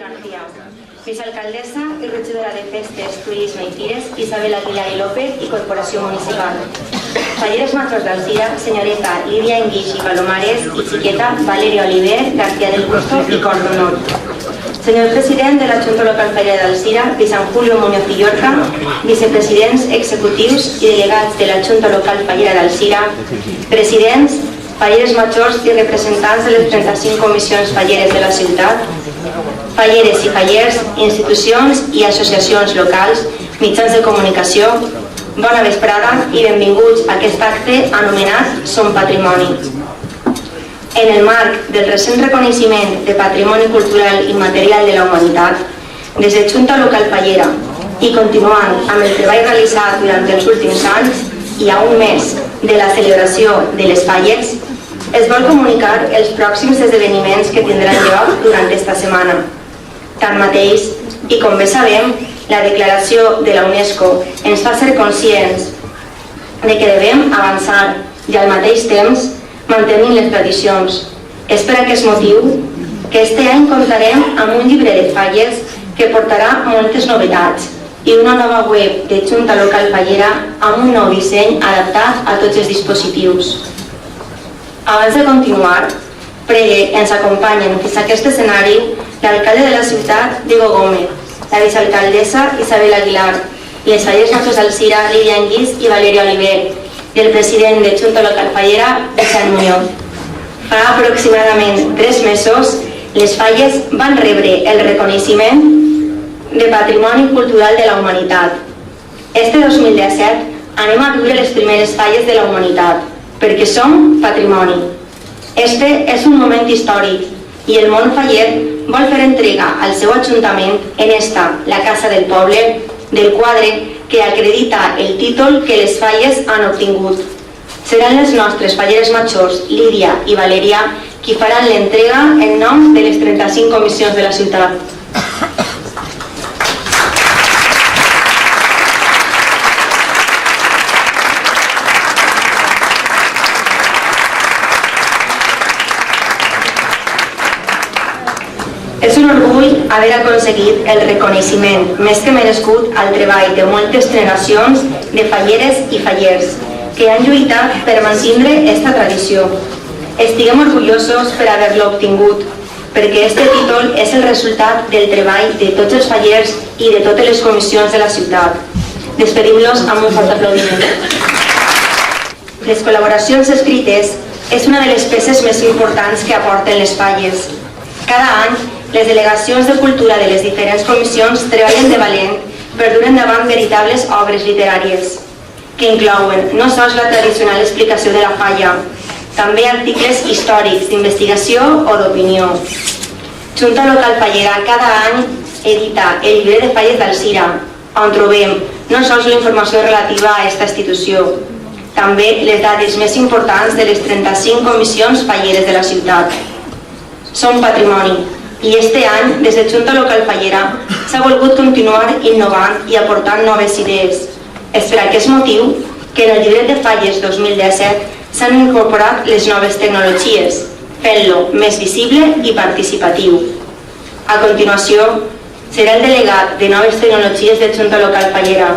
García. Vicealcaldessa i regidora de Festes, Turisme i Fires, Isabel Aguilar i López i Corporació Municipal. Falleres majors d'Alzira, senyoreta Lídia Enguix i Palomares i xiqueta Valeria Oliver, García del Busto i Cor d'Honor. Senyor president de la Junta Local Fallera d'Alzira, Vicent Julio Muñoz i Llorca, vicepresidents executius i delegats de la Junta Local Fallera d'Alzira, presidents, falleres majors i representants de les 35 comissions falleres de la ciutat, falleres i fallers, institucions i associacions locals, mitjans de comunicació, bona vesprada i benvinguts a aquest acte anomenat Som Patrimoni. En el marc del recent reconeixement de Patrimoni Cultural Immaterial de la Humanitat, des de Junta Local Fallera i continuant amb el treball realitzat durant els últims anys i a un mes de la celebració de les falles, es vol comunicar els pròxims esdeveniments que tindran lloc durant esta setmana. Tanmateix, i com bé sabem, la declaració de la UNESCO ens fa ser conscients de que devem avançar i al mateix temps mantenir les tradicions. És per aquest motiu que este any comptarem amb un llibre de falles que portarà moltes novetats i una nova web de Junta Local Fallera amb un nou disseny adaptat a tots els dispositius. Abans de continuar, pregue ens acompanyen fins a aquest escenari l'alcalde de la ciutat, Diego Gómez, la vicealcaldessa Isabel Aguilar i les falleres majors d'Alzira, Lídia Enguix i Valeria Oliver, i el president de Junta Local Fallera, Vicent Muñoz. Fa aproximadament 3 mesos, les falles van rebre el reconeixement de Patrimoni Cultural de la Humanitat. Este 2017 anem a viure les primeres falles de la humanitat, perquè som patrimoni. Este és un moment històric i el món faller vol fer entrega al seu ajuntament en esta, la Casa del Poble, del quadre que acredita el títol que les falles han obtingut. Seran les nostres falleres majors, Lídia i Valeria, qui faran l'entrega en nom de les 35 comissions de la ciutat. És un orgull haver aconseguit el reconeixement més que merescut al treball de moltes generacions de falleres i fallers que han lluitat per mantindre esta tradició. Estiguem orgullosos per haver-lo obtingut, perquè este títol és el resultat del treball de tots els fallers i de totes les comissions de la ciutat. Despedim-los amb un fort aplaudiment. Les col·laboracions escrites és una de les peces més importants que aporten les falles. Cada any, les delegacions de cultura de les diferents comissions treballen de valent per dur endavant veritables obres literàries, que inclouen no sols la tradicional explicació de la falla, també articles històrics, d'investigació o d'opinió. Junta Local Fallera cada any edita el llibre de falles d'Alzira, on trobem no sols la informació relativa a aquesta institució, també les dades més importants de les 35 comissions falleres de la ciutat. Som patrimoni. I este any, des de Junta Local Fallera, s'ha volgut continuar innovant i aportant noves idees. És per aquest motiu que en el llibret de falles 2017 s'han incorporat les noves tecnologies, fent-lo més visible i participatiu. A continuació, serà el delegat de noves tecnologies de Junta Local Fallera,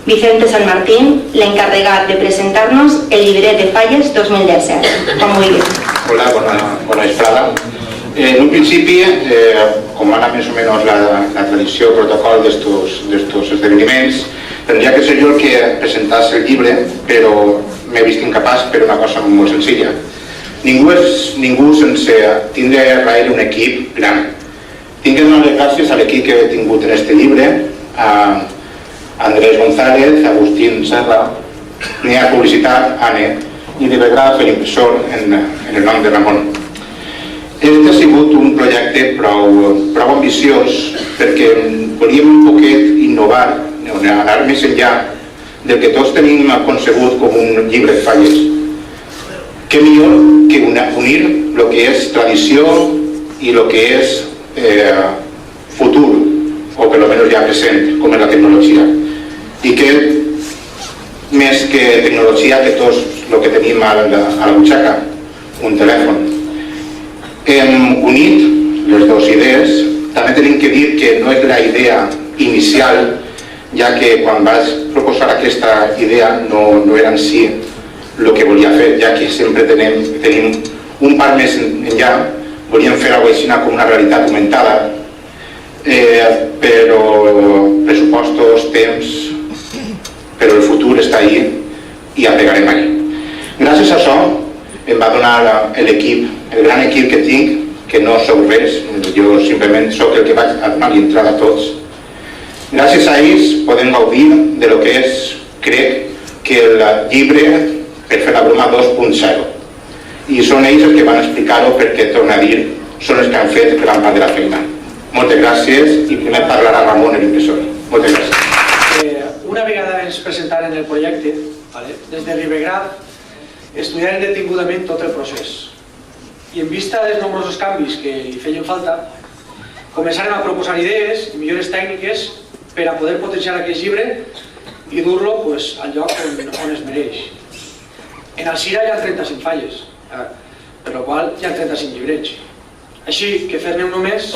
Vicente San Martín, l'encarregat de presentar-nos el llibret de falles 2017. Com vulgui. Hola, bona vesprada. En un principi, com ara més o menys la tradició, el protocol d'estos esdeveniments, tindria que ser jo el que presentàs el llibre, però m'he vist incapaç per una cosa molt senzilla. Ningú és ningú sense tindre darrere un equip gran. Tinc que donar les gràcies a l'equip que he tingut en este llibre, a Andrés González, a Agustín Serra, ni a Publicitat, Anne, i de vegades a l'impressor en el nom de Ramon. Este ha sigut un projecte prou ambiciós perquè volíem un poquet innovar, anar més enllà del que tots tenim concebut com un llibre de falles. Què millor que unir el que és tradició i el que és futur, o per almenys ja present, com és la tecnologia. I que més que tecnologia que tots el que tenim a la butxaca, un telèfon. Hem unit les dues idees, també tenim que dir que no és la idea inicial, ja que quan vas proposar aquesta idea no era en si el que volia fer, ja que sempre tenim un pas més enllà, volíem fer alguna cosa com una realitat augmentada, però pressupostos, temps, però el futur està ahí i apegarem ahí. Gràcies a això em va donar l'equip, el gran equip que tinc, que no sou res, jo simplement sóc el que vaig a donar l'entrada a tots. Gràcies a ells podem gaudir de lo que és, crec, que el llibre per fer la broma 2.0. I són ells els que van explicar-ho perquè, torno a dir, són els que han fet gran part de la feina. Moltes gràcies i primer parlarà Ramon, l'impressor. Moltes gràcies. Una vegada ens presentaren el projecte, des de Ribegraf, estudiaren detingudament tot el procés. I en vista dels nombrosos canvis que li feien falta, començarem a proposar idees i millores tècniques per a poder potenciar aquest llibre i dur-lo al lloc on es mereix. En el CIRA hi ha 35 falles, per la qual hi ha 35 llibrets. Així que fer-ne un només,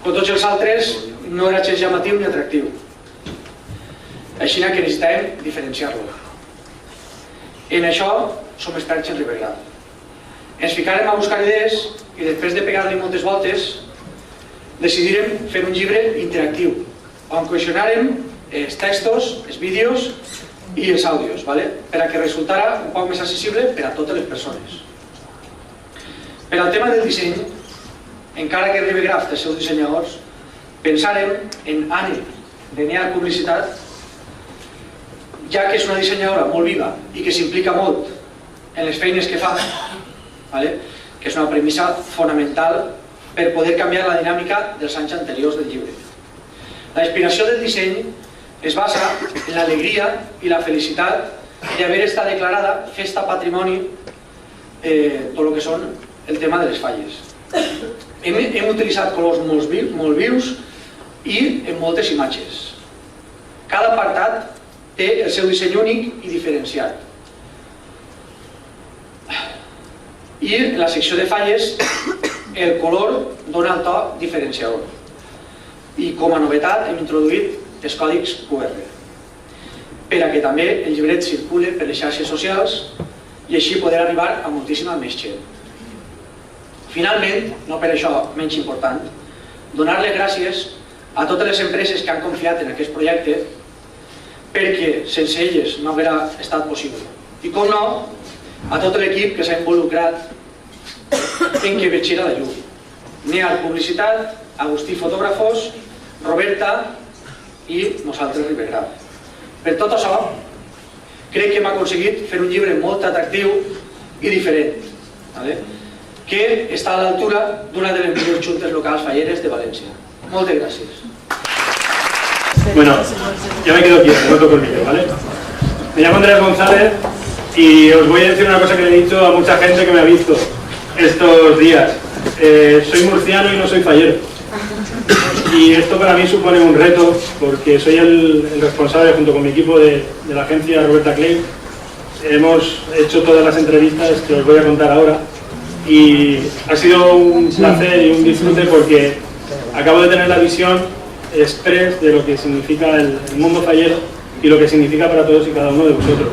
com tots els altres, no era gens llamatiu ni atractiu. Així que necessitàvem diferenciar-lo. En això som experts en Ribegraf. Ens ficarem a buscar idees i després de pegar-li moltes voltes decidirem fer un llibre interactiu on cohesionarem els textos, els vídeos i els àudios, per a que resultara un poc més accessible per a totes les persones. Per al tema del disseny, encara que Ribegraf té els seus dissenyadors, pensarem en Anne de Near Publicitat, ja que és una dissenyadora molt viva i que s'implica molt en les feines que fa, que és una premissa fonamental per poder canviar la dinàmica dels anys anteriors del llibre. La inspiració del disseny es basa en l'alegria i la felicitat d'haver estat declarada festa patrimoni tot el que són el tema de les falles. Hem utilitzat colors molt vius i en moltes imatges. Cada apartat té el seu disseny únic i diferenciat. I en la secció de falles el color dona el to diferenciador. I com a novetat hem introduït els còdics QR per a que també el llibret circule per les xarxes socials i així poder arribar a moltíssima més gent. Finalment, no per això menys important, donar les gràcies a totes les empreses que han confiat en aquest projecte perquè sense elles no hauria estat possible. I com no, a tot l'equip que s'ha involucrat en que vegera la llum. Near Publicitat, Agustí Fotògrafos, Roberta i nosaltres Ribegraf. Per tot això, crec que hem aconseguit fer un llibre molt atractiu i diferent, que està a l'altura d'una de les millors juntes locals falleres de València. Moltes gràcies. Bueno, ya me quedo quieto, no toco el micro, ¿vale? Me llamo Andrés González y os voy a decir una cosa que le he dicho a mucha gente que me ha visto estos días. Soy murciano y no soy fallero. Y esto para mí supone un reto porque soy el responsable junto con mi equipo de la agencia Roberta Klein. Hemos hecho todas las entrevistas que os voy a contar ahora y ha sido un placer y un disfrute porque acabo de tener la visión express de lo que significa el mundo fallero y lo que significa para todos y cada uno de vosotros.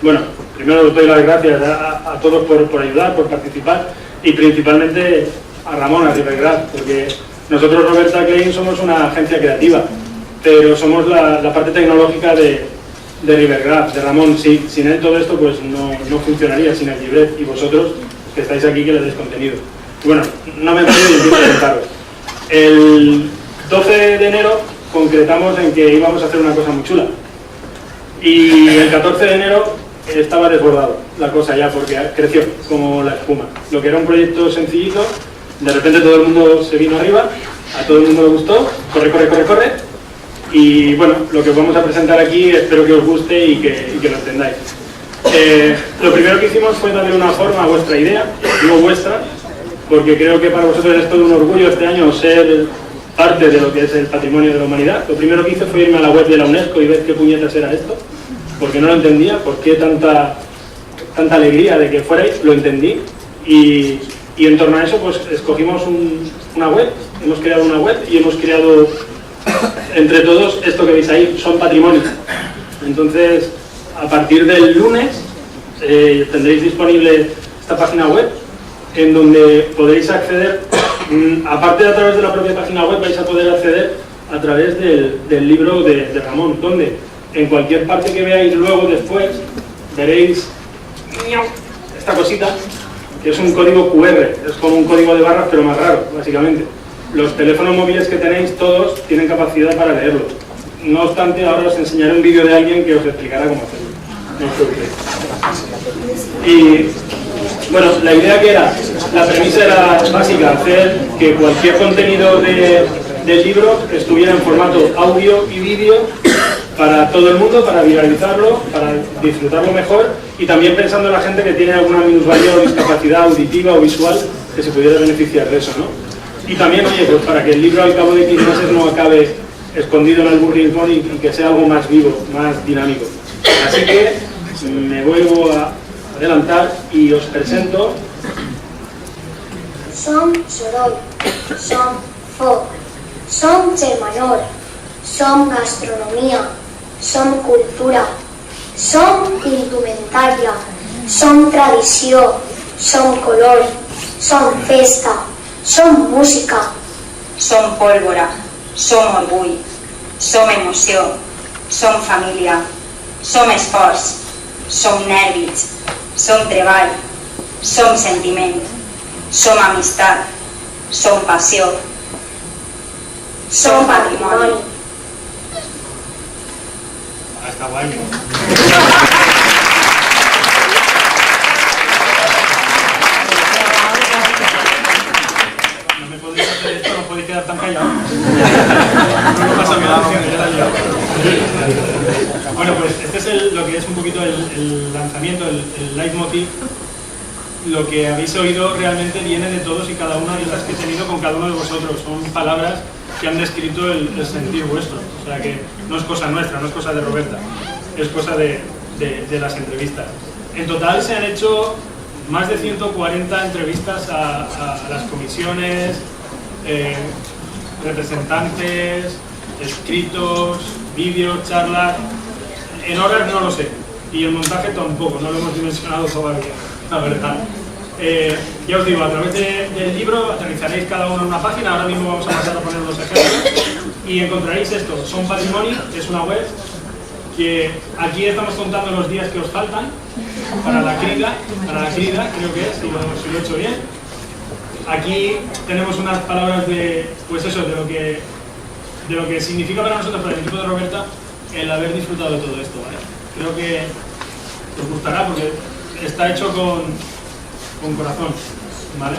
Bueno, primero os doy las gracias a todos por ayudar, por participar y principalmente a Ramón, a Ribegraf, porque nosotros Roberta Klein somos una agencia creativa, pero somos la parte tecnológica de Ribegraf, de Ramón. Sin él todo esto pues no funcionaría, sin el libret y vosotros que estáis aquí que le dais contenido. Y bueno, no me enrollo y empiezo a presentaros. El 12 de enero concretamos en que íbamos a hacer una cosa muy chula y el 14 de enero estaba desbordado la cosa ya porque creció como la espuma. Lo que era un proyecto sencillito, de repente todo el mundo se vino arriba, a todo el mundo le gustó, corre y bueno, lo que os vamos a presentar aquí espero que os guste y que lo entendáis. Lo primero que hicimos fue darle una forma a vuestra idea, digo vuestra, porque creo que para vosotros es todo un orgullo este año ser parte de lo que es el patrimonio de la humanidad. Lo primero que hice fue irme a la web de la UNESCO y ver qué puñetas era esto, porque no lo entendía, por qué tanta alegría de que fuerais, lo entendí y Y en torno a eso, pues escogimos una web, hemos creado una web y hemos creado entre todos esto que veis ahí, Son Patrimonio. Entonces, a partir del lunes tendréis disponible esta página web en donde podréis acceder, aparte de a través de la propia página web, vais a poder acceder a través del libro de Ramón, donde en cualquier parte que veáis luego después veréis esta cosita, que es un código QR, es como un código de barras pero más raro, básicamente. Los teléfonos móviles que tenéis todos tienen capacidad para leerlo. No obstante, ahora os enseñaré un vídeo de alguien que os explicará cómo hacerlo. No os preocupéis. Y bueno, la idea que era, la premisa era básica, hacer que cualquier contenido del libro estuviera en formato audio y vídeo para todo el mundo, para viralizarlo, para disfrutarlo mejor, y también pensando en la gente que tiene alguna minusvalía o discapacidad auditiva o visual que se pudiera beneficiar de eso, ¿no? Y también, oye, pues para que el libro al cabo de 15 meses no acabe escondido en algún rincón y que sea algo más vivo, más dinámico. Así que me vuelvo a adelantar y os presento. Som soroll, som foc, som germanor, som gastronomia, som cultura, som indumentària, som tradició, som color, som festa, som música. Som pólvora, som orgull, som emoció, som família, som esforç, som nervis, som treball, som sentiment, som amistat, som passió, som patrimoni. Està guai. No me podéis hacer esto, no podéis quedar tan callados. No pasa nada, bueno, pues este es lo que es un poquito el lanzamiento, el leitmotiv. Lo que habéis oído realmente viene de todos y cada una de las que he tenido con cada uno de vosotros. Son palabras que han descrito el sentir vuestro. O sea que no es cosa nuestra, no es cosa de Roberta, es cosa de las entrevistas. En total se han hecho más de 140 entrevistas a las comisiones, representantes, escritos, vídeos, charlas. En horas no lo sé, y el montaje tampoco, no lo hemos dimensionado todavía, la verdad. Ya os digo, a través del libro aterrizaréis cada uno en una página. Ahora mismo vamos a pasar a poner unos ejemplos y encontraréis esto. Son Patrimonio, es una web que aquí estamos contando los días que os faltan para la crida, creo que es, si lo he hecho bien. Aquí tenemos unas palabras de, pues eso, de lo que significa para nosotros, para el equipo de Roberta, el haber disfrutado de todo esto, ¿vale? Creo que os gustará porque está hecho con corazón, ¿vale?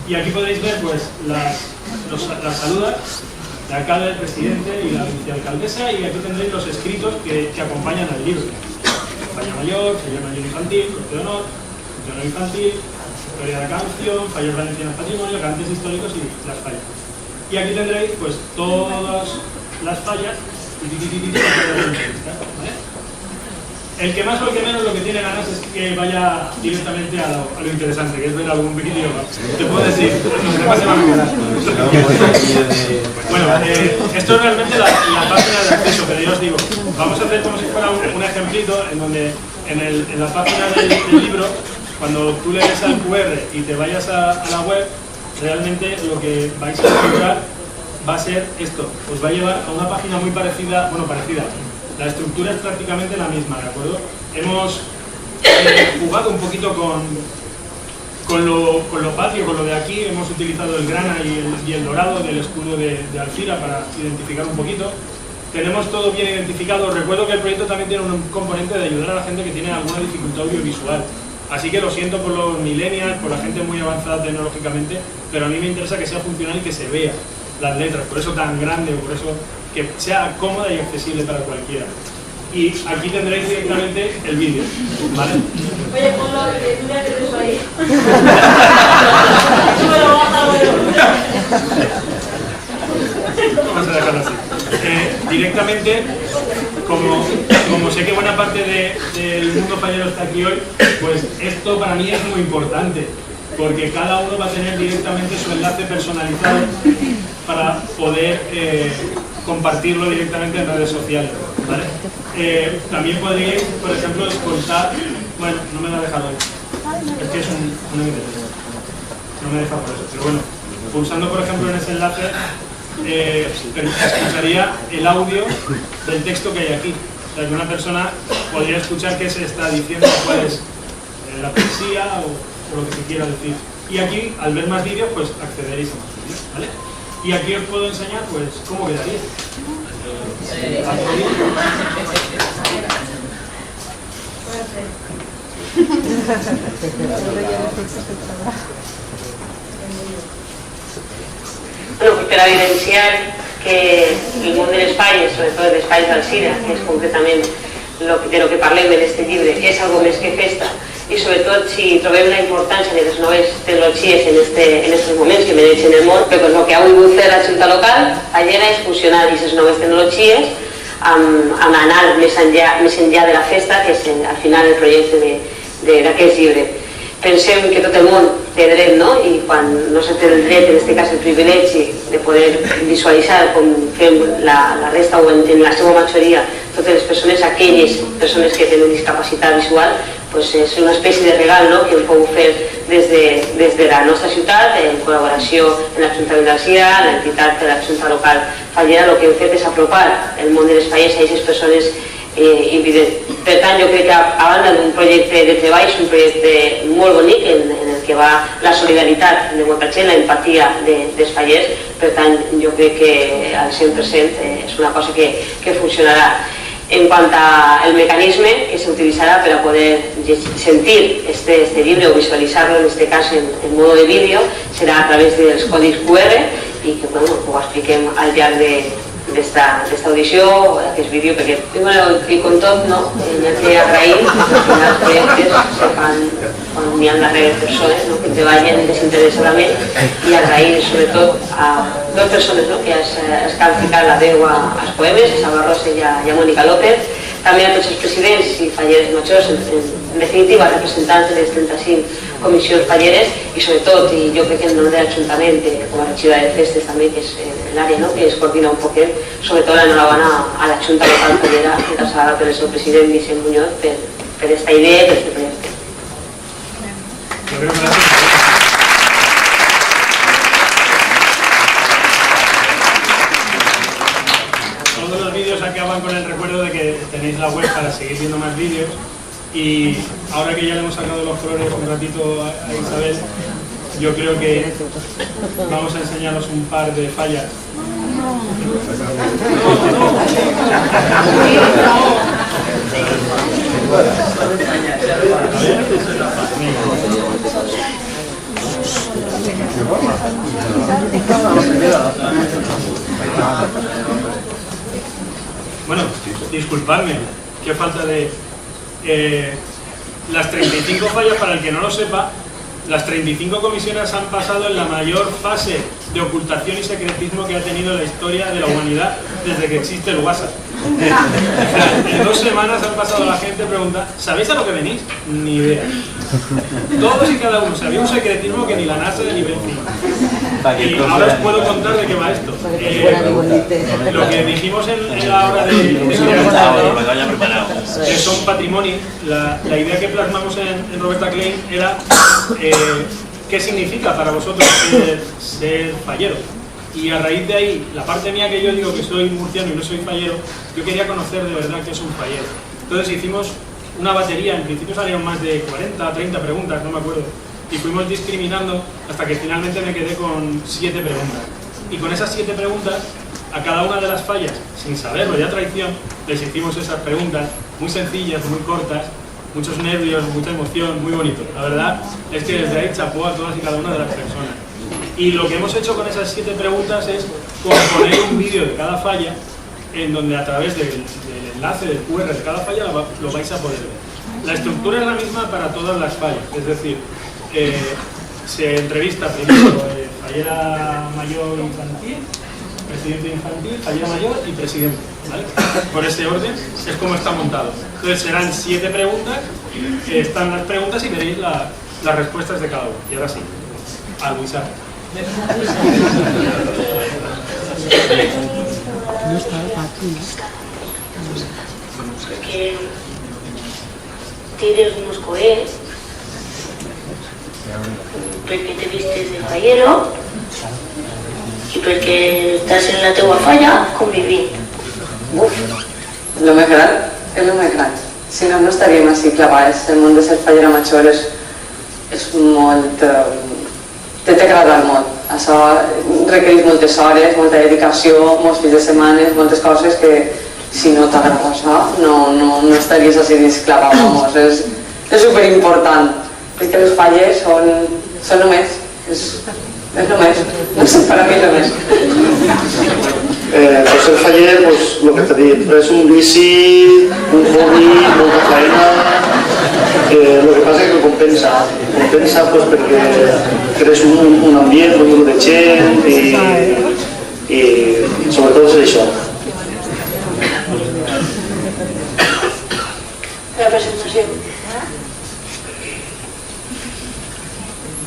Y aquí podéis ver pues las saludas del alcalde, del presidente y la vicealcaldesa, y aquí tendréis los escritos que acompañan al libro. Falla mayor, falla mayor infantil, corte de honor infantil, historia de la canción, fallos valencianos patrimonio, cantes históricos y las fallas. Y aquí tendréis pues todas las fallas, ¿vale? El que más o el que menos lo que tiene ganas es que vaya directamente a lo interesante, que es ver algún vídeo. Te puedo decir, bueno, esto es realmente la página de acceso, pero yo os digo, vamos a hacer como si fuera un ejemplito en donde en la página del libro, cuando tú le des al QR y te vayas a la web, realmente lo que vais a encontrar va a ser esto. Os va a llevar a una página muy parecida, bueno, parecida. La estructura es prácticamente la misma, ¿de acuerdo? Hemos jugado un poquito con lo patrio, con lo de aquí. Hemos utilizado el grana y el dorado del escudo de Alcira para identificar un poquito. Tenemos todo bien identificado. Recuerdo que el proyecto también tiene un componente de ayudar a la gente que tiene alguna dificultad audiovisual. Así que lo siento por los millennials, por la gente muy avanzada tecnológicamente, pero a mí me interesa que sea funcional y que se vea las letras, por eso tan grande, por eso que sea cómoda y accesible para cualquiera. Y aquí tendréis directamente el vídeo, ¿vale? Oye, ponlo, tú ya tienes eso ahí. Vamos a dejarlo así. Directamente, como sé que buena parte del mundo fallero está aquí hoy, pues esto para mí es muy importante. porque cada uno va a tener directamente su enlace personalizado para poder compartirlo directamente en redes sociales, ¿vale? También podríais, por ejemplo, escoltar... Bueno, no me lo ha dejado hoy. Es que es un MP3. No me deja por eso, pero bueno, pulsando por ejemplo en ese enlace escucharía el audio del texto que hay aquí. O sea, que una persona podría escuchar qué se está diciendo, cuál es la poesía o lo que se quiera decir. Y aquí, al ver más vídeos, pues accederéis a más vídeos, ¿vale? Y aquí os puedo enseñar, pues, cómo quedaría. Bueno, pues per evidenciar que el món de l'espai, sobretot l'espai d'Alzira, que és concretament de lo que parlem en aquest llibre, és algo més que festa, i sobretot si trobem la importància de les noves tecnologies en aquests moments que mereixen el món, però el que ha volgut fer la Junta Local allà és fusionar aquestes noves tecnologies amb anar més enllà de la festa, que és al final el projecte d'aquest llibre. Pensem que tot el món té dret, no? I quan no se té el dret, en aquest cas el privilegi de poder visualitzar com fem la resta o en la seva majoria totes les persones, aquelles persones que tenen discapacitat visual, doncs és una espècie de regal, no?, que hem pogut fer des de la nostra ciutat, en col·laboració amb l'Ajuntament d'Alzira, l'entitat de la Junta Local Fallera. El que hem fet és apropar el món de l'espai a aquestes persones invidents. Per tant, jo crec que a banda d'un projecte de treball, és un projecte molt bonic en el que va la solidaritat de molta gent, l'empatia dels fallers. Per tant, jo crec que al 100% és una cosa que funcionarà. En quant al mecanisme que s'utilitzarà per a poder sentir este llibre o visualitzar-lo, en aquest cas en modo de vídeo, serà a través dels codis QR i que ho expliquem al llarg d'esta audició o d'aquest vídeo, perquè i com tot, no? Hi ha que agrair que els projectes se fan quan n'hi ha darrere persones que treballen desinteressadament, i agrair sobretot a dues persones que han ficat la veu als poemes, a Salva Rosa i a Mónica López, també a tots els presidents i falleres majors, en definitiva representants de les 35 comissions falleres, i sobretot, i jo crec que en nom de l'Ajuntament, com a regidora de festes també, que és l'àrea que es coordina un poquet, sobretot l'enhorabona a la Junta Local Fallera, encapçalada per el seu president Vicent Muñoz, per aquesta idea i per aquest projecte. Todos los vídeos acaban con el recuerdo de que tenéis la web para seguir viendo más vídeos, y ahora que ya le hemos sacado los colores un ratito a Isabel, yo creo que vamos a enseñaros un par de fallas. Bueno, disculpadme, qué falta de... las 35 fallas, para el que no lo sepa, las 35 comisiones han pasado en la mayor fase de ocultación y secretismo que ha tenido la historia de la humanidad desde que existe el WhatsApp. En 2 semanas han pasado la gente preguntando, ¿sabéis a lo que venís? Ni idea. Todos y cada uno. Había un secretismo que ni la NASA ni encima. Y ahora os puedo contar de qué va esto. Lo que dijimos en la hora de que son patrimonio, la idea que plasmamos en Roberta Klein era qué significa para vosotros ser fallero. Y a raíz de ahí, la parte mía, que yo digo que soy murciano y no soy fallero, yo quería conocer de verdad qué es un fallero. Entonces hicimos una batería, en principio salieron más de 40, 30 preguntas, no me acuerdo, y fuimos discriminando hasta que finalmente me quedé con 7 preguntas. Y con esas 7 preguntas, a cada una de las fallas, sin saberlo, ya traición, les hicimos esas preguntas muy sencillas, muy cortas, muchos nervios, mucha emoción, muy bonito. La verdad es que desde ahí chapó a todas y cada una de las personas. Y lo que hemos hecho con esas 7 preguntas es componer un vídeo de cada falla, en donde a través del enlace del QR de cada falla lo vais a poder ver. La estructura es la misma para todas las fallas, es decir, se entrevista primero fallera mayor infantil, presidente infantil, fallera mayor y presidente, ¿vale? Por ese orden es como está montado. Entonces serán 7 preguntas, están las preguntas y veréis la las respuestas de cada uno. Y ahora sí, a Luisa. Perquè tires unos coets, perquè te vistes de fallero i perquè estàs en la teua falla convivint. Lo més gran és lo més gran. Si no, no estaríem així clavats. El món de ser fallera major és molt... Té d'agradar molt. Això requereix moltes hores, molta dedicació, molts fins de setmana, moltes coses que si no t'agrada això no estaries així d'esclava. És superimportant, perquè els fallers són només. És només. No sé, per a mi és només. Per ser faller, el que t'he dit, és un vici, un hobby, molta feina. El que passa és que compensa perquè crees un ambient, un grup de gent i sobretot és això. La presentació.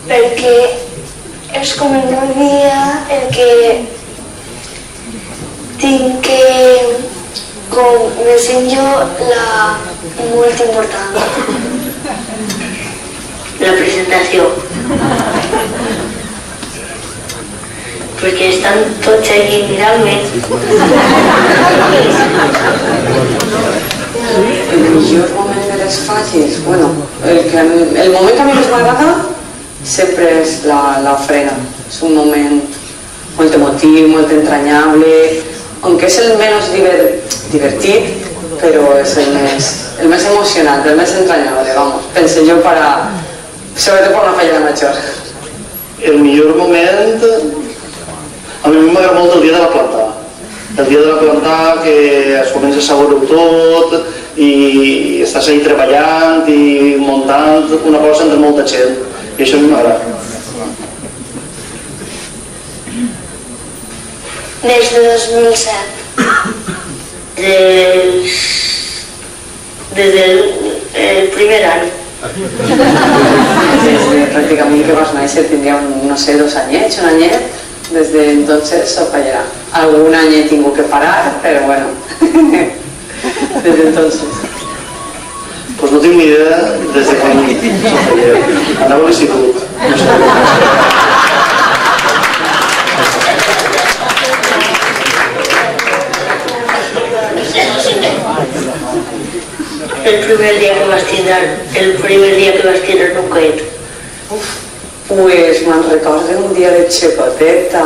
Perquè és com el meu dia el que tinc que m'ensenyo molt important. La presentació. Perquè estan tots allí mirant-me. El millor moment de les falles, bueno, el moment que a mi més m'agrada sempre és l'ofrena. És un moment molt emotiu, molt entranyable, aunque és el menys divertit, però és el més emocionant, el més entranyable, vamos. Pense jo sobretot per una fallera major. El millor moment, a mi m'agrada molt el dia de la planta. El dia de la planta que es comença a saborejar tot i estàs ahí treballant i muntant una cosa entre molta gent. I això a mi m'agrada. Des de 2007. Des del primer any. Pràcticament que vas néixer tindria, no sé, 2 anyets, un anyet. Des d'entonces soc fallera. Algun any he tingut que parar, però bueno. Des d'entonces. Pues no tinc ni idea des de quan soc fallera. Anava a l'institut. El primer dia que vas tindre un coet. Pues me'n recordo un dia de xicoteta,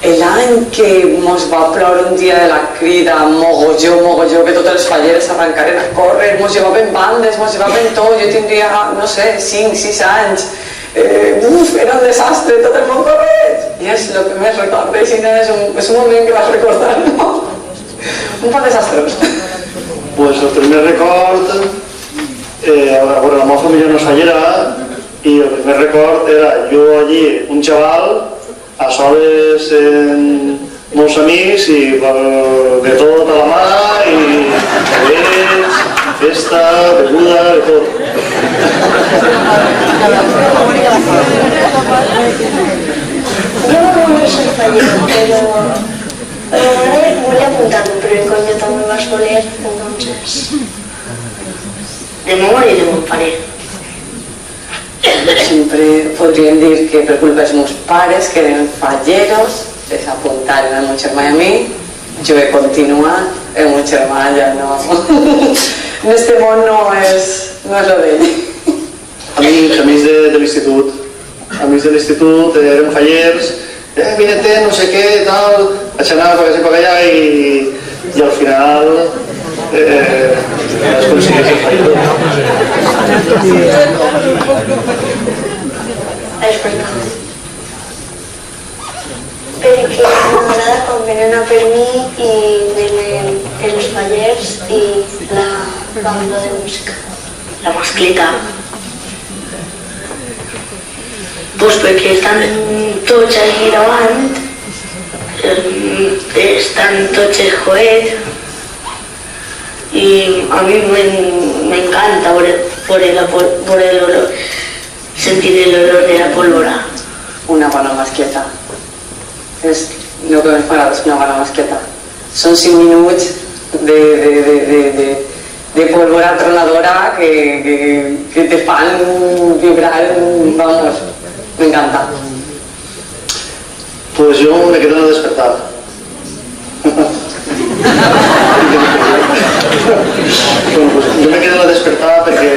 l'any que mos va ploure un dia de la crida, mogolló, que totes les falleres arrencaren a córrer, mos llevaven bandes, mos llevaven tot, jo tindria, no sé, 5, 6 anys. Era un desastre, tot el món corrent. I és el que més recordo, és un moment que vas recordar, no? Un poc desastrós. Pues el primer record, la meva família no és fallera, i el primer record era jo allí, un xaval, a soles amb molts amics i de tot a la mà i bebés, festa, beguda, de tot. Jo no volia ser fallera, però ara volia apuntar-me, però com jo també vas voler, entonces... De memòria de mon pare. Sempre podríem dir que per culpa dels meus pares, que eren falleros, les apuntaren al meu germà i a mi, jo he continuat, el meu germà ja no... En este món no és el d'ell. Amics de l'institut, eren fallers, vinete, no sé què, tal, vaig anar per allà i al final es aconsegueix el falledor. És veritat. Perquè m'agrada quan venen a per mi i venen els fallers i la banda de música. La mascleta. Doncs perquè estan tots allí davant, estan tots els coets i a mi m'encanta veure sentir el olor de la pólvora. Una bona mascleta. És el que més m'agrada, és una bona mascleta. Són 5 minuts de pólvora tronadora que te fan vibrar, vamos, me encanta. Pues yo me quedo en el despertar. Bueno, pues yo me quedo en el despertar porque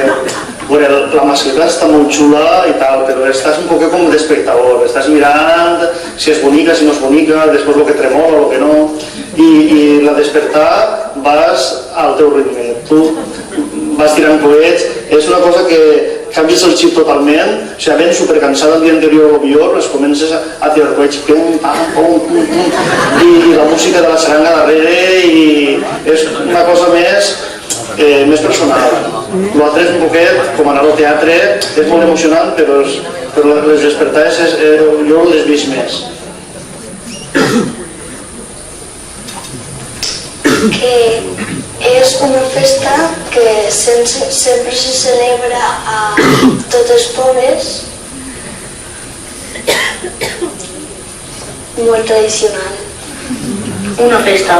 bueno, la mascleta està molt xula i tal, però estàs un poc com d'espectador, estàs mirant si és bonica, si no és bonica, després el que tremola, el que no, i la despertar vas al teu ritme, tu vas tirant coets, és una cosa que canvies el xip totalment, o sigui, ben supercansada el dia anterior a l'avió, les comences a tirar coets, pum, pam, pum, pum, pum, i la música de la xaranga darrere, i és una cosa més personal. L'altre és un poquet, com anar al teatre, és molt emocionant, però les despertades jo les vist més. Que és una festa que sempre se celebra a tots els pobles, molt tradicional. Una festa.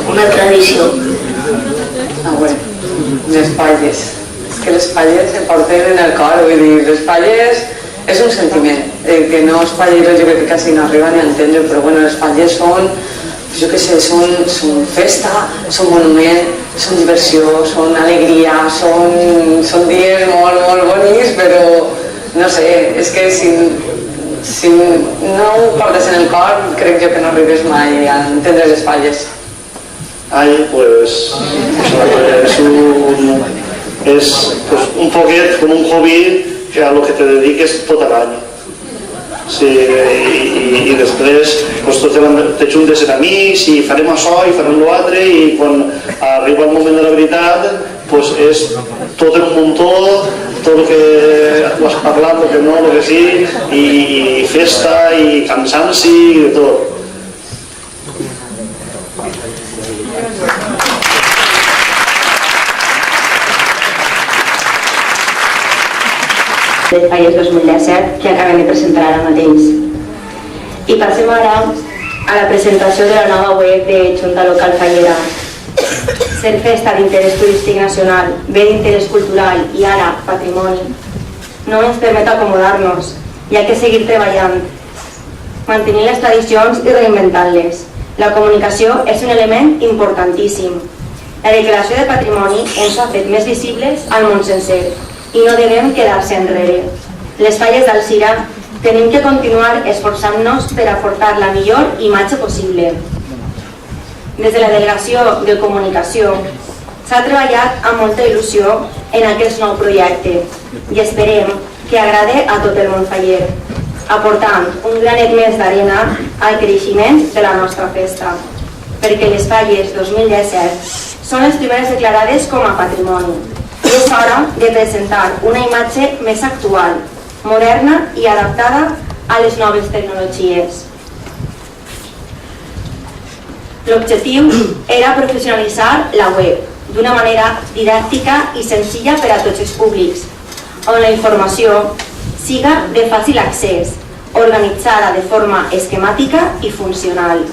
Una tradició. Bueno, les palles. És que les palles se porten en el cor, vull dir, les palles és un sentiment. Que no els palleros jo crec que quasi no arriben ni a entendre, però bueno, les palles són, jo què sé, són festa, són monument, són diversió, són alegria, són dies molt, molt bonics, però no sé, és que si no ho portes en el cor, crec jo que no arribes mai a entendre les palles. Ai, pues és un poquet com un hobby que a lo que te dediques tot l'any. Sí, i després pues, te juntes amb amics i farem això i farem l'altre, i quan arriba el moment de la veritat pues, és tot en un muntó, tot el que ho has parlat, el que no, el que sí, i festa i cansanci i de tot. de Falles 2017 que acabem de presentar ara mateix. I passem ara a la presentació de la nova web de Junta Local Fallera. Ser festa d'interès turístic nacional, bé d'interès cultural i ara patrimoni, no ens permet acomodar-nos, hi ha que seguir treballant, mantenint les tradicions i reinventant-les. La comunicació és un element importantíssim. La declaració de patrimoni ens ha fet més visibles al món sencer i no devem quedar-se enrere. Les Falles d'Alzira tenim que continuar esforçant-nos per aportar la millor imatge possible. Des de la Delegació de Comunicació s'ha treballat amb molta il·lusió en aquest nou projecte i esperem que agrade a tot el món faller, aportant un granet més d'arena al creixement de la nostra festa, perquè les Falles 2017 són les primeres declarades com a patrimoni. I és hora de presentar una imatge més actual, moderna i adaptada a les noves tecnologies. L'objectiu era professionalitzar la web d'una manera didàctica i senzilla per a tots els públics, on la informació siga de fàcil accés, organitzada de forma esquemàtica i funcional.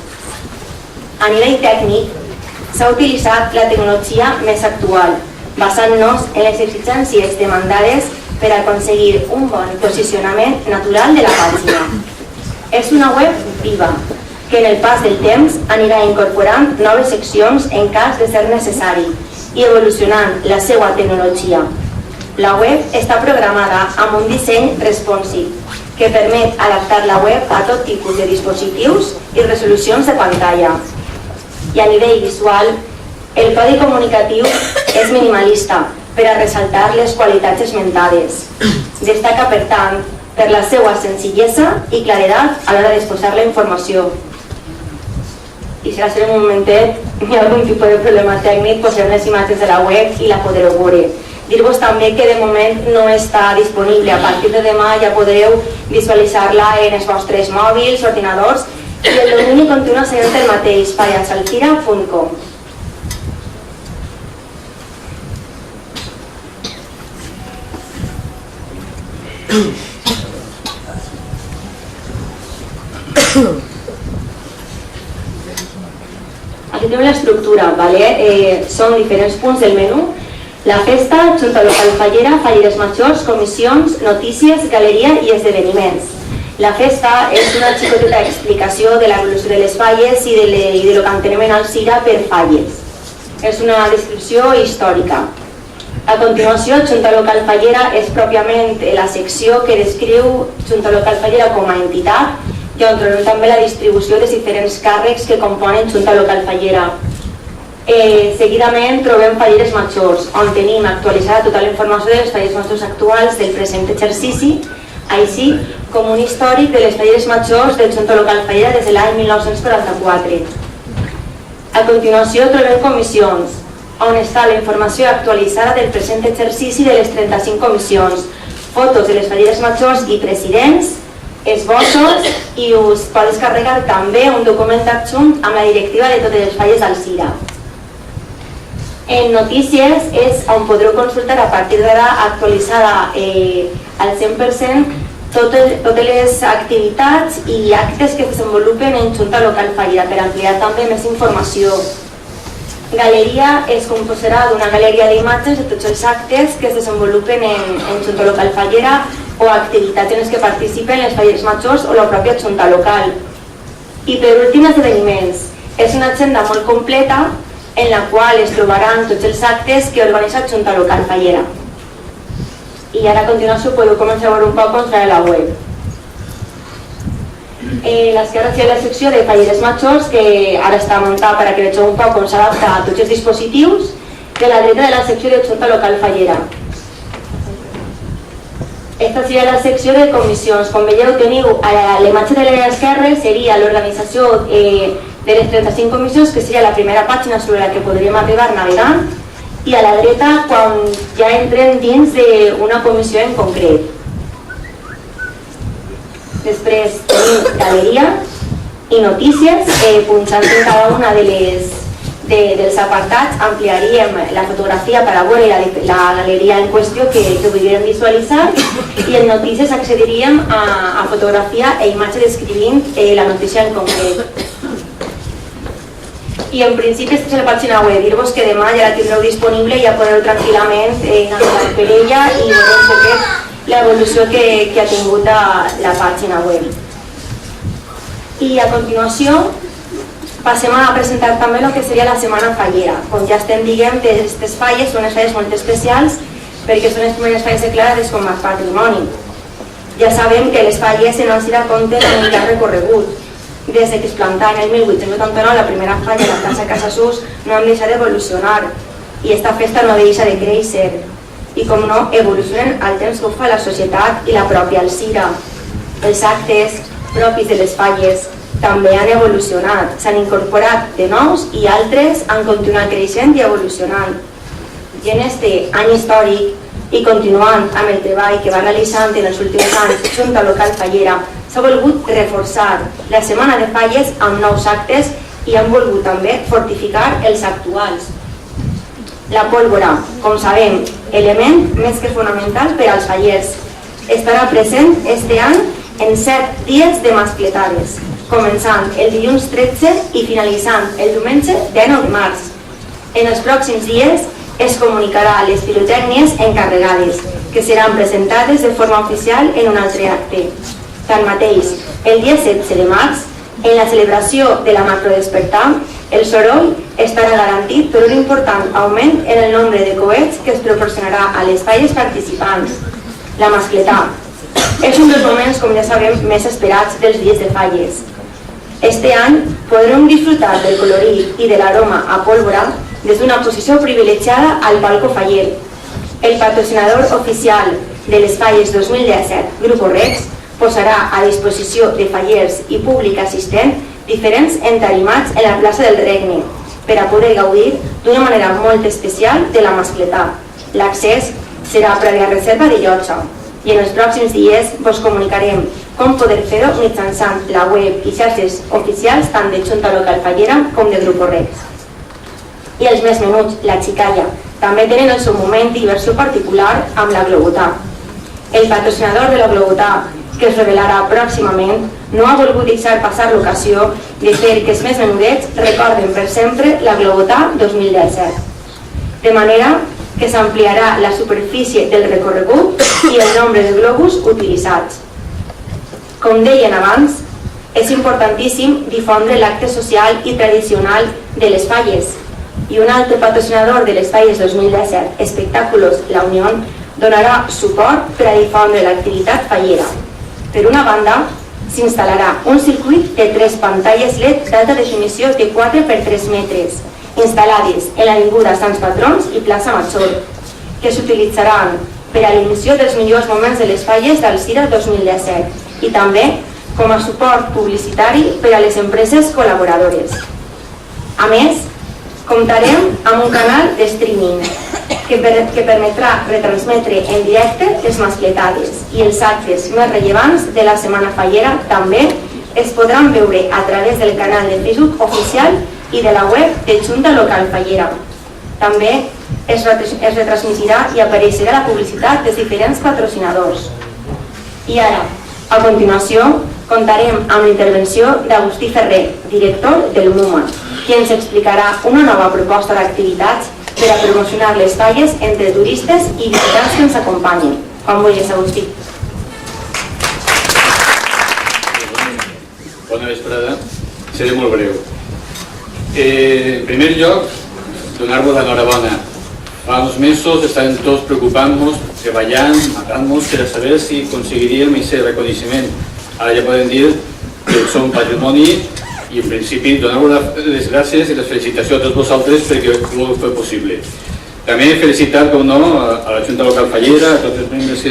A nivell tècnic, s'ha utilitzat la tecnologia més actual, basant-nos en les exigències demandades per aconseguir un bon posicionament natural de la pàgina. És una web viva, que en el pas del temps anirà incorporant noves seccions en cas de ser necessari i evolucionant la seva tecnologia. La web està programada amb un disseny responsive, que permet adaptar la web a tot tipus de dispositius i resolucions de pantalla. I a nivell visual, el codi comunicatiu és minimalista per a ressaltar les qualitats esmentades. Destaca, per tant, per la seva senzillesa i claredat a l'hora d'exposar la informació. I si en un momentet hi ha algun tipus de problema tècnic, posem les imatges de la web i la podreu veure. Dir-vos també que de moment no està disponible. A partir de demà ja podreu visualitzar-la en els vostres mòbils, ordinadors, i el domini continua sent el mateix, fallesalzira.com. Aquí tenim l'estructura, ¿vale? Són diferents punts del menú. La festa, Junta Local Fallera, falleres majors, comissions, notícies, galeria i esdeveniments. La festa és una xicoteta explicació de l'evolució de les falles i de lo que entenem en Alzira per falles. És una descripció històrica. A continuació, Junta Local Fallera és pròpiament la secció que descriu Junta Local Fallera com a entitat i on trobem també la distribució dels diferents càrrecs que componen Junta Local Fallera. Seguidament trobem falleres majors, on tenim actualitzada tota la informació de les falleres majors actuals del present exercici, així com un històric de les falleres majors del Junta Local Fallera des de l'any 1944. A continuació trobem comissions, on està la informació actualitzada del present exercici de les 35 comissions, fotos de les falleres majors i presidents, esbossos, i us pot descarregar també un document adjunt amb la directiva de totes les falles d'Alzira. En notícies és on podreu consultar a partir d'ara actualitzada al 100% totes les activitats i actes que es desenvolupen en Junta Local Fallera per ampliar també més informació. Galeria es composarà d'una galeria d'imatges de tots els actes que es desenvolupen en Junta Local Fallera o activitats en les que participen les falleres majors o la pròpia Junta Local. I per últim, esdeveniments. És una agenda molt completa en la qual es trobaran tots els actes que organitza Junta Local Fallera. I ara a continuació podeu començar a veure un poc com serà la web. L'esquerra és la secció de falleres majors, que ara està muntada perquè vegeu un poc com s'adapta a tots els dispositius. De la dreta de la secció de Junta Local Fallera. Esta seria la secció de comissions. Com veieu, teniu a l'imatge de l'esquerra seria l'organització de les 35 comissions, que seria la primera pàgina sobre la que podríem arribar navegant, i a la dreta quan ja entrem dins d'una comissió en concret. Després tenim galeria i notícies, punxant en cada una dels apartats ampliaríem la fotografia per a veure la galeria en qüestió que podríem visualitzar, i en notícies accediríem a fotografia i imatge descrivint la notícia en concret. I en principi aquesta és la pàgina web. Dir-vos que demà ja la tindreu disponible i ja podreu tranquil·lament navegar per ella i veure un poquet l'evolució que ha tingut la pàgina web. I a continuació passem a presentar també el que seria la Setmana Fallera. Com ja estem dient, aquestes falles són unes falles molt especials perquè són les primeres falles declarades com a patrimoni. Ja sabem que les falles en Alzira compten amb un llarg recorregut. Des que es plantà en el 1889 la primera falla a la plaça Casassús no han deixat d'evolucionar i esta festa no deixa de créixer. I com no, evolucionen al temps que ho fa la societat i la pròpia Alzira. Els actes propis de les falles també han evolucionat, s'han incorporat de nous i altres han continuat creixent i evolucionant. I en este any històric, i continuant amb el treball que va realitzant en els últims anys Junta Local Fallera, s'ha volgut reforçar la Setmana de Falles amb nous actes i han volgut també fortificar els actuals. La pólvora, com sabem, element més que fonamental per als fallers, estarà present este any en 7 dies de mascletades, començant el dilluns 13 i finalitzant el diumenge 19 de març. En els pròxims dies es comunicarà les pirotècnies encarregades, que seran presentades de forma oficial en un altre acte. Tanmateix, el dia 16 de març, en la celebració de la macrodespertar, el soroll estarà garantit per un important augment en el nombre de coets que es proporcionarà a les falles participants. La mascletà és un dels moments, com ja sabem, més esperats dels dies de falles. Este any podrem disfrutar del colorit i de l'aroma a pólvora des d'una posició privilegiada al balcó faller. El patrocinador oficial de les falles 2017, Grupo Rex, posarà a disposició de fallers i públic assistent diferents entarimats en la plaça del Regne per a poder gaudir d'una manera molt especial de la mascletà. L'accés serà prèvia reserva de llotja i en els pròxims dies vos comunicarem com poder fer-ho mitjançant la web i xarxes oficials tant de Junta Local Fallera com de Grupo Rex. I els més menuts, la xicalla, també tenen el seu moment de diversió particular amb la globotà. El patrocinador de la Globotà, que es revelarà pròximament, no ha volgut deixar passar l'ocasió de fer que els més menudets recorden per sempre la Globotà 2017. De manera que s'ampliarà la superfície del recorregut i el nombre de globus utilitzats. Com deien abans, és importantíssim difondre l'acte social i tradicional de les falles, i un altre patrocinador de les falles 2017, Espectáculos La Unión, donarà suport per a difondre l'activitat fallera. Per una banda, s'instal·larà un circuit de 3 pantalles LED d'alta definició de 4 per 3 metres, instal·lades en l'avinguda Sants Patrons i plaça Major, que s'utilitzaran per a l'emissió dels millors moments de les falles d'Alzira 2017 i també com a suport publicitari per a les empreses col·laboradores. A més, comptarem amb un canal de streaming que permetrà retransmetre en directe les mascletades i els actes més rellevants de la Setmana Fallera també es podran veure a través del canal de Facebook oficial i de la web de Junta Local Fallera. També es retransmitirà i apareixerà la publicitat dels diferents patrocinadors. I ara, a continuació, comptarem amb la intervenció d'Agustí Ferrer, director del MUMA, qui ens explicarà una nova proposta d'activitats per a promocionar les falles entre turistes i visitants que ens acompanyen. Com vulguis, Agustí. Bona vesprada. Seré molt breu. En primer lloc, donar-vos l'enhorabona. Fa uns mesos estàvem tots preocupant-nos, treballant, matant-nos per a saber si aconseguiríem aquest reconeixement. Ara ja podem dir que som patrimoni i en principi donar-vos les gràcies i les felicitacions a tots vosaltres perquè ho heu fet possible. També felicitar, com no, a la Junta Local Fallera, a tots els membres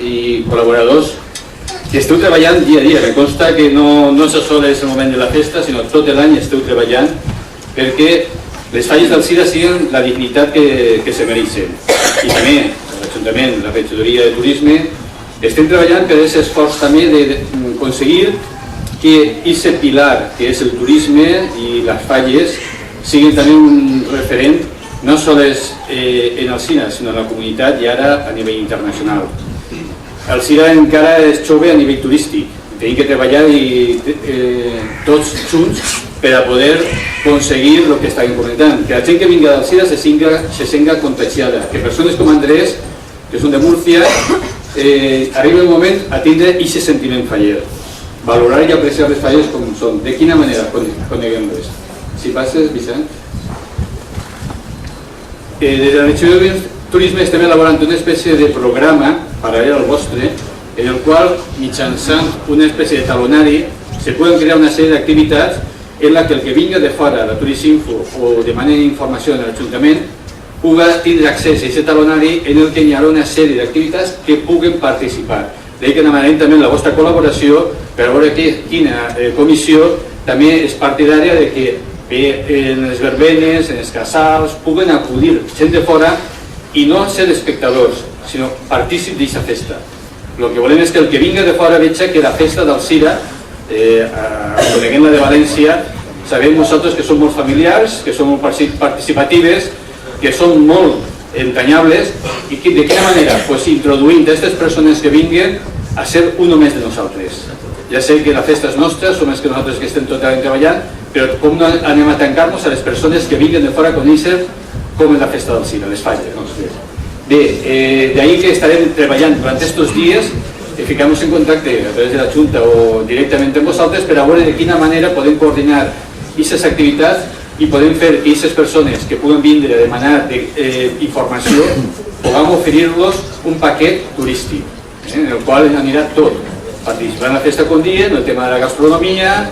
i col·laboradors que esteu treballant dia a dia. Me consta que no sols és el moment de la festa, sinó tot l'any esteu treballant perquè les falles d'Alzira siguin la dignitat que se mereixen. I també l'Ajuntament, la regidoria de turisme, estem treballant per aquest esforç també d'aconseguir que aquest pilar, que és el turisme i les falles, siguin també un referent no només en Alzira, sinó en la comunitat i ara a nivell internacional. Alzira encara és jove a nivell turístic. Tenim que treballar tots junts per a poder aconseguir el que estàvem comentant. Que la gent que vinga d'Alzira se senta contagiada. Que persones com Andrés, que són de Múrcia, arriba el moment a tindre aquest sentiment faller. Valorar i apreciar les falles com són. De quina manera coneguem-les? Si passes, Vicent. Des de la Direcció de Turisme estem elaborant una espècie de programa paral·lel al vostre, en el qual, mitjançant una espècie de talonari, se poden crear una sèrie d'activitats en la que el que vinga de fora, la Turisminfo, o demani informació en l'Ajuntament, pugui tindre accés a aquest talonari en el que hi haurà una sèrie d'activitats que puguen participar. D'ahir que demanarem també la vostra col·laboració per veure quina comissió també és partidària de que en les verbenes, en els casals, puguen acudir gent de fora i no ser espectadors, sinó partícips d'aquesta festa. El que volem és que el que vinga de fora veja que la festa d'Alzira, coneguem la de València, sabem nosaltres que són molt familiars, que són molt participatives, que són molt entanyables i de quina manera? Pues introduint aquestes persones que vinguen a ser un més de nosaltres. Ja sé que la festa és nostra, som els que nosaltres que estem totalment treballant, però com no anem a tancar-nos a les persones que vinguen de fora a conèixer com és la festa d'Alzira, les falles. Bé, d'ahir que estarem treballant durant aquests dies, fiquem-nos en contacte a través de la Junta o directament amb vosaltres per a veure de quina manera podem coordinar aquestes activitats i podem fer que aquestes persones que puguen vindre a demanar informació puguem oferir-los un paquet turístic, en el qual anirà tot. Participar en la festa com diem, el tema de la gastronomia,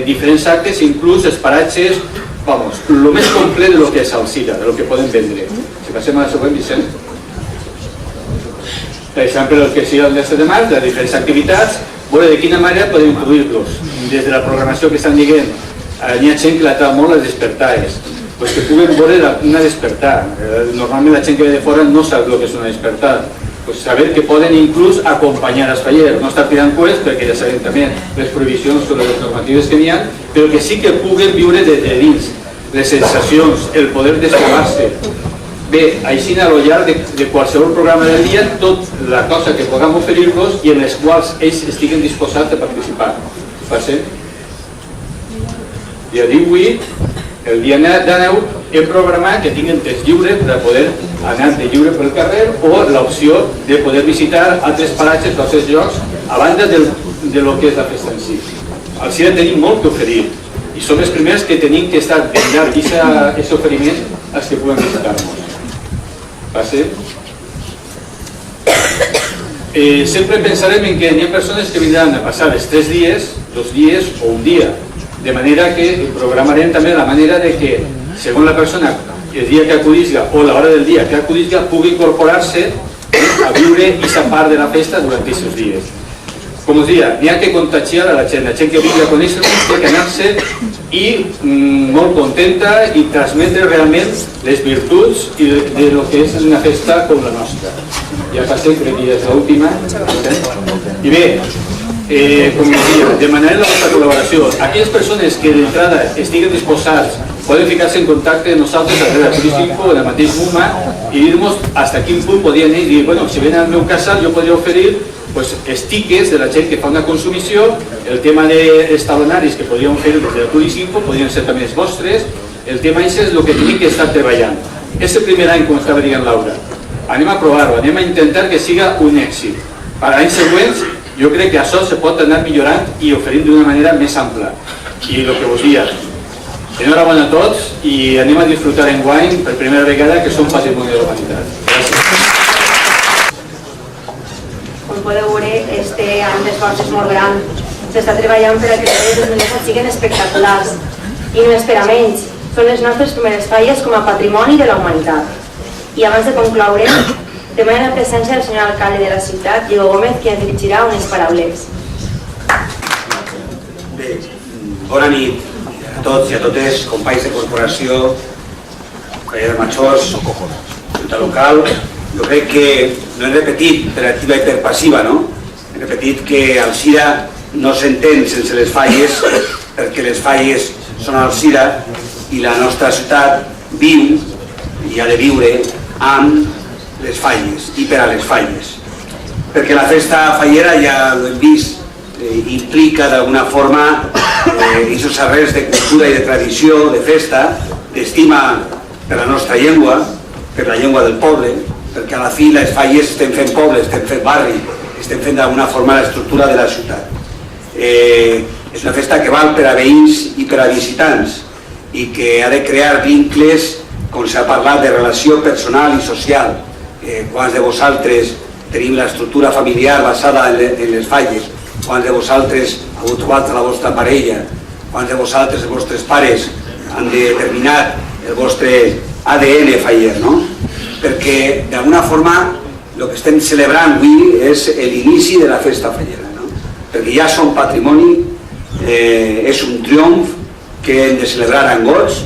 diferents actes, inclús els paratges, vamos, el més complet de lo que és Alzira, de lo que podem vendre. Si passem a la següent, Vicent. Per exemple, el que sigui el 17 de març, les diferents activitats, veure de quina manera podem incluir-los. Des de la programació que estan dient, hi ha gent que l'atrau molt les despertades, pues que puguen veure una despertada. Normalment la gent que ve de fora no sap el que és una despertada. Pues saber que poden inclús acompanyar els fallers, no estar tirant coets perquè ja sabem també les prohibicions sobre les normatives que n'hi ha, però que sí que puguen viure de dins les sensacions, el poder desfogar-se. Bé, així al llarg de qualsevol programa del dia, tot la cosa que puguem oferir-los i en les quals ells estiguen disposats a participar. Passem. Dia 18, el dia 19, hem programat que tinguin temps lliure per poder anar de lliure pel carrer o l'opció de poder visitar altres paratges o altres llocs a banda de lo que és la festa en si. Al CIRA tenim molt que oferir i som els primers que tenim que estar vetllar aquest oferiment als que puguem visitar-nos. Passem. Sempre pensarem en que hi ha persones que vindran a passar els 3 dies, 2 dies o un dia, de manera que programarem també la manera de que, segons la persona, el dia que acudisca o l'hora del dia que acudisca, pugui incorporar-se a viure aquesta part de la festa durant aquests dies. Com us deia, n'hi ha que contagiar a la gent que vingui a conèixer-nos té que anar-se i molt contenta i transmetre realment les virtuts de lo que és una festa com la nostra. Ja passem, crec que ja és l'última. I bé, com us deia, demanarem la vostra col·laboració. Aquelles persones que d'entrada estiguen disposats poden ficar-se en contacte amb nosaltres a través de Turistinfo o del mateix MUMA i dir-nos fins a quin punt podien ir i dir, bueno, si venen al meu casal jo podria oferir els tickets de la gent que fa una consumició, el tema dels talonaris que podríem fer des de Turistinfo podrien ser també els vostres, el tema és el que tenim que estar treballant. És el primer any, com estava dient Laura. Anem a provar-ho, anem a intentar que siga un èxit. Per anys següents, jo crec que això se pot anar millorant i oferint d'una manera més ampla. I el que vos dia, enhorabona a tots i anem a disfrutar enguany per primera vegada que som patrimoni de la humanitat. Gràcies. Com podeu veure, este any d'esforç és molt gran. S'està treballant per a que les de 2017 siguin espectaculars. I no és per a menys. Són les nostres primeres falles com a patrimoni de la humanitat. I abans de concloure, demanem la presència del senyor alcalde de la ciutat, Diego Gómez, qui ens dirigirà unes paraules. Bé, bona nit a tots i a totes, companys de corporació, de majors, junta local. Jo crec que no he repetit per activa i per passiva, no? He repetit que al CIRA no s'entén sense les falles, perquè les falles són al CIRA i la nostra ciutat viu i ha de viure amb les falles i per a les falles. Perquè la festa fallera, ja ho hem vist, implica d'alguna forma aquests arrels de cultura i de tradició, de festa, d'estima per la nostra llengua, per la llengua del poble, perquè a la fi les falles estem fent poble, estem fent barri, estem fent d'alguna forma l'estructura de la ciutat. És una festa que val per a veïns i per a visitants i que ha de crear vincles, com s'ha parlat, de relació personal i social. Quants de vosaltres tenim l'estructura familiar basada en les falles? Quants de vosaltres heu trobat la vostra parella? Quants de vosaltres, els vostres pares, han determinat el vostre ADN faller, no? Perquè d'alguna forma el que estem celebrant avui és l'inici de la festa fallera, no? Perquè ja som patrimoni, és un triomf que hem de celebrar amb goig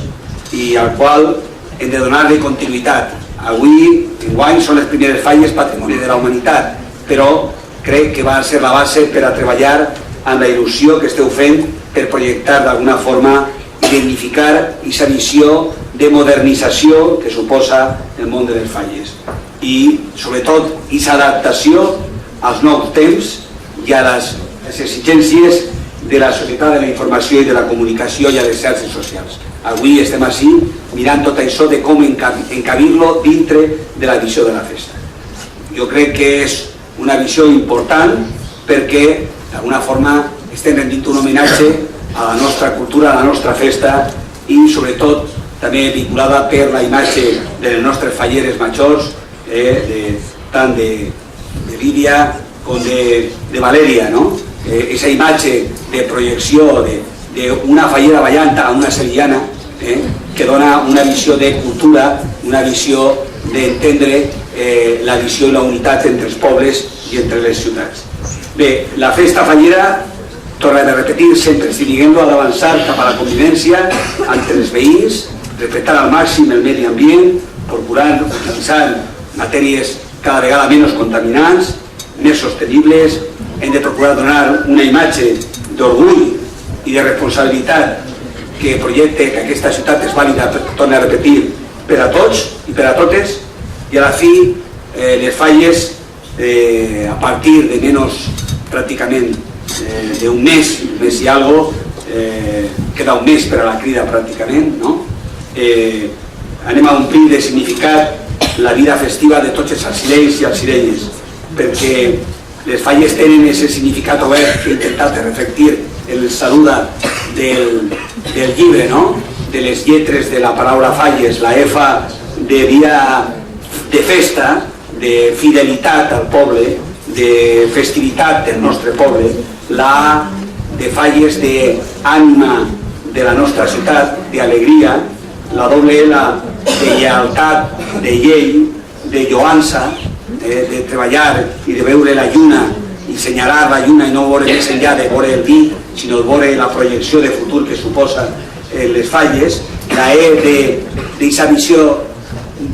i al qual hem de donar-li continuïtat. Avui, enguany, són les primeres falles patrimoni de la humanitat, però crec que va ser la base per a treballar amb la il·lusió que esteu fent per projectar d'alguna forma i dignificar aquesta visió de modernització que suposa el món de les falles i sobretot aquesta adaptació als nous temps i a les exigències de la societat de la informació i de la comunicació i a les xarxes socials. Avui estem així mirant tot això de com encabir-lo dintre de la visió de la festa. Jo crec que és una visió important perquè d'alguna forma estem rendint un homenatge a la nostra cultura, a la nostra festa i sobretot també vinculada per la imatge de les nostres falleres majors, tant de Lídia com de Valèria, no? Aquesta imatge de projecció d'una fallera ballant a una sevillana que dona una visió de cultura, una visió d'entendre la visió i la unitat entre els pobles i entre les ciutats. Bé, la festa fallera, tornem a repetir, sempre estic dient-ho, ha d'avançar cap a la convivència entre els veïns, respectar al màxim el medi ambient, procurant utilitzar matèries cada vegada menys contaminants, més sostenibles. Hem de procurar donar una imatge d'orgull i de responsabilitat que projecte que aquesta ciutat és vàlida, torna a repetir, per a tots i per a totes, i a la fi les Falles, a partir de menys pràcticament d'un mes i algo, queda un mes per a la crida pràcticament, no? Anem a omplir de significat la vida festiva de tots els alcirenys i alcirelles, perquè les Falles tenen aquest significat obert que he intentat reflectir en el saluda del llibre, no? De les lletres de la paraula Falles, la F de dia de festa, de fidelitat al poble, de festivitat del nostre poble, la A de Falles d'ànima de la nostra ciutat, d'alegria, la doble L de lleialtat, de llei, de lloança, de treballar i de veure la lluna i assenyalar la lluna i no veure més enllà de veure el dit, sinó de veure la projecció de futur que suposa les Falles, la E d'aquesta visió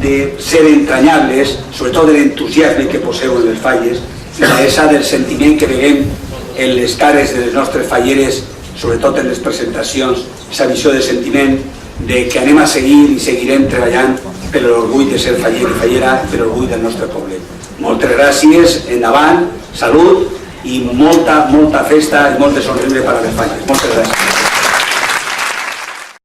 de ser entranyables, sobretot de l'entusiasme que poseu en les Falles, i la S del sentiment que veiem en les cares de les nostres falleres, sobretot en les presentacions, aquesta visió de sentiment de que anem a seguir i seguirem treballant per l'orgull de ser faller i fallera, per l'orgull del nostre poble. Moltes gràcies, endavant, salut i molta festa i molt de somriure per a les Falles. Moltes gràcies.